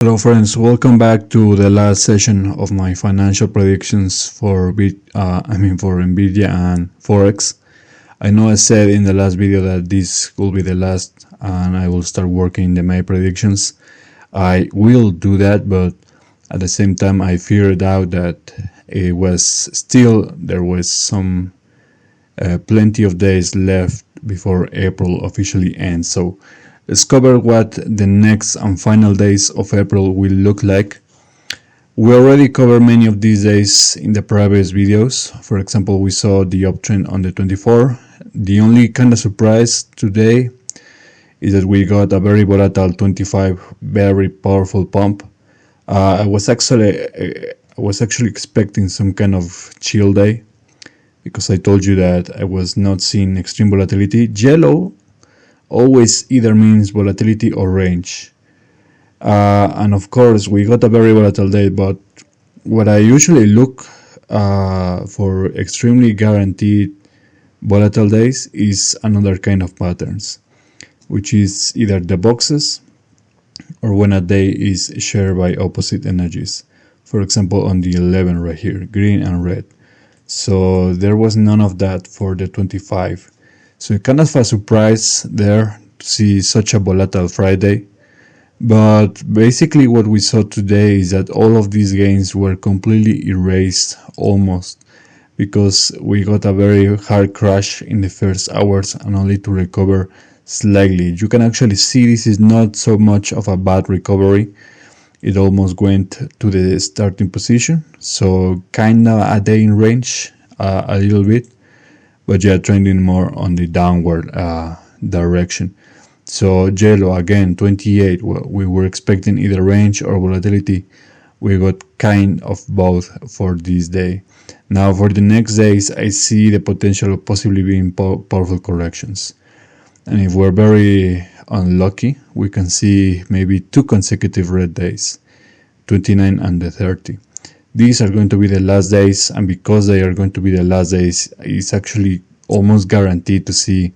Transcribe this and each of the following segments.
Hello friends, welcome back to the last session of my financial predictions for NVIDIA and Forex. I know I said in the last video that this will be the last and I will start working the May predictions. I will do that, but at the same time I figured out that there was some plenty of days left before April officially ends. So let's cover what the next and final days of April will look like. We already covered many of these days in the previous videos. For example, we saw the uptrend on the 24th. The only kind of surprise today is that we got a very volatile 25, very powerful pump. I was actually expecting some kind of chill day, because I told you that I was not seeing extreme volatility. Yellow always either means volatility or range. And of course, we got a very volatile day, but what I usually look for extremely guaranteed volatile days is another kind of patterns, which is either the boxes or when a day is shared by opposite energies. For example, on the 11 right here, green and red. So there was none of that for the 25. So kind of a surprise there to see such a volatile Friday. But basically what we saw today is that all of these gains were completely erased almost, because we got a very hard crash in the first hours and only to recover slightly. You can actually see this is not so much of a bad recovery. It almost went to the starting position, so kinda a day in range, a little bit, but yeah, trending more on the downward direction. So yellow again, 28, we were expecting either range or volatility. We got kind of both for this day. Now for the next days, I see the potential of possibly being powerful corrections. And if we're very unlucky, we can see maybe 2 consecutive red days, 29 and the 30. These are going to be the last days, and because they are going to be the last days, it's actually almost guaranteed to see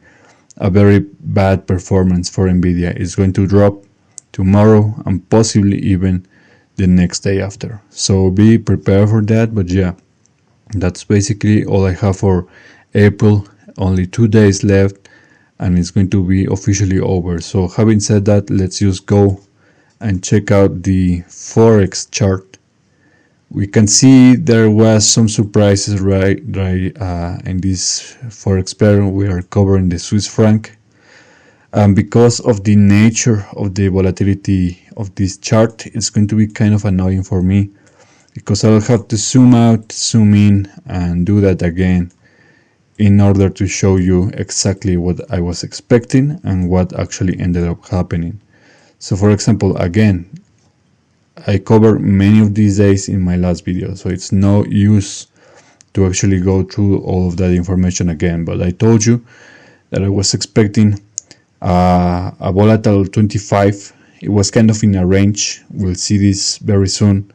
a very bad performance for NVIDIA. It's going to drop tomorrow and possibly even the next day after. So be prepared for that, but yeah, that's basically all I have for April. Only 2 days left and it's going to be officially over. So having said that, let's just go and check out the Forex chart. We can see there was some surprises right in this Forex pair. We are covering the Swiss franc. Because of the nature of the volatility of this chart, it's going to be kind of annoying for me, because I'll have to zoom out, zoom in, and do that again in order to show you exactly what I was expecting and what actually ended up happening. So for example, again, I covered many of these days in my last video, so it's no use to actually go through all of that information again, but I told you that I was expecting a volatile 25. It was kind of in a range. We'll see this very soon.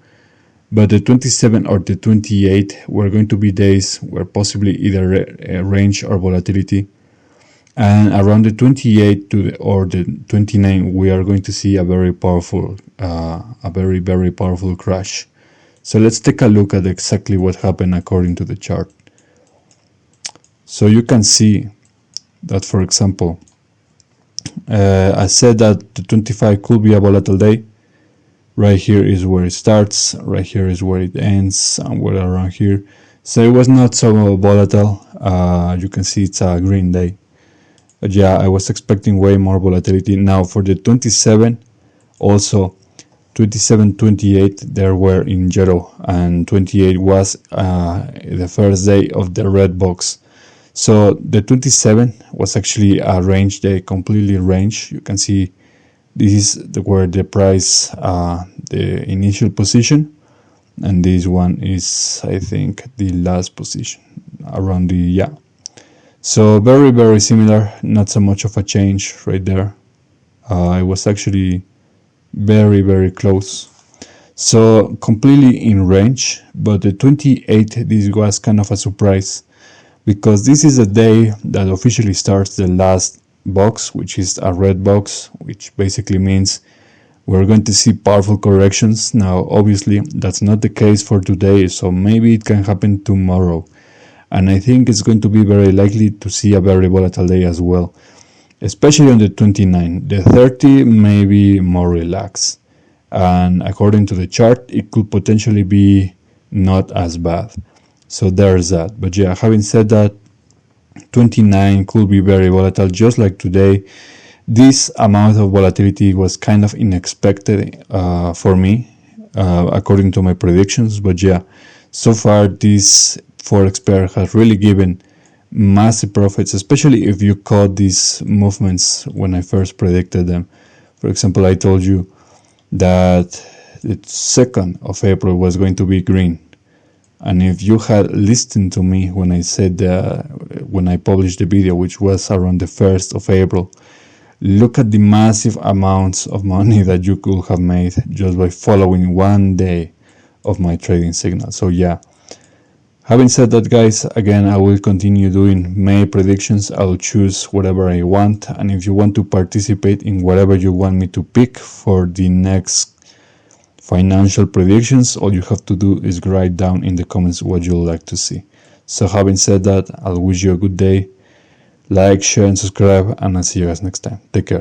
But the 27 or the 28 were going to be days where possibly either range or volatility. And around the 28 or the 29, we are going to see a very powerful, very powerful crash. So let's take a look at exactly what happened according to the chart. So you can see that, for example, I said that the 25 could be a volatile day. Right here is where it starts, right here is where it ends, and we're around here. So it was not so volatile. You can see it's a green day. But yeah, I was expecting way more volatility. Now for the 27, also 27, 28, there were in yellow, and 28 was the first day of the red box. So the 27 was actually a range day, completely range. You can see this is where the price, the initial position, and this one is, I think, the last position around the, yeah. So very similar, not so much of a change right there. It was actually very close. So completely in range, but the 28, this was kind of a surprise, because this is a day that officially starts the last box, which is a red box, which basically means we're going to see powerful corrections. Now, obviously, that's not the case for today, so maybe it can happen tomorrow. And I think it's going to be very likely to see a very volatile day as well, especially on the 29. The 30 may be more relaxed. And according to the chart, it could potentially be not as bad. So there's that. But yeah, having said that, 29 could be very volatile, just like today. This amount of volatility was kind of unexpected for me, according to my predictions. But yeah, so far this Forex pair has really given massive profits, especially if you caught these movements when I first predicted them. For example, I told you that the 2nd of April was going to be green. And if you had listened to me when I said when I published the video, which was around the 1st of April, look at the massive amounts of money that you could have made just by following one day of my trading signal. So yeah, having said that, guys, again, I will continue doing May predictions. I'll choose whatever I want, and if you want to participate in whatever you want me to pick for the next financial predictions, all you have to do is write down in the comments what you'd like to see. So having said that, I'll wish you a good day. Like, share, and subscribe, and I'll see you guys next time. Take care.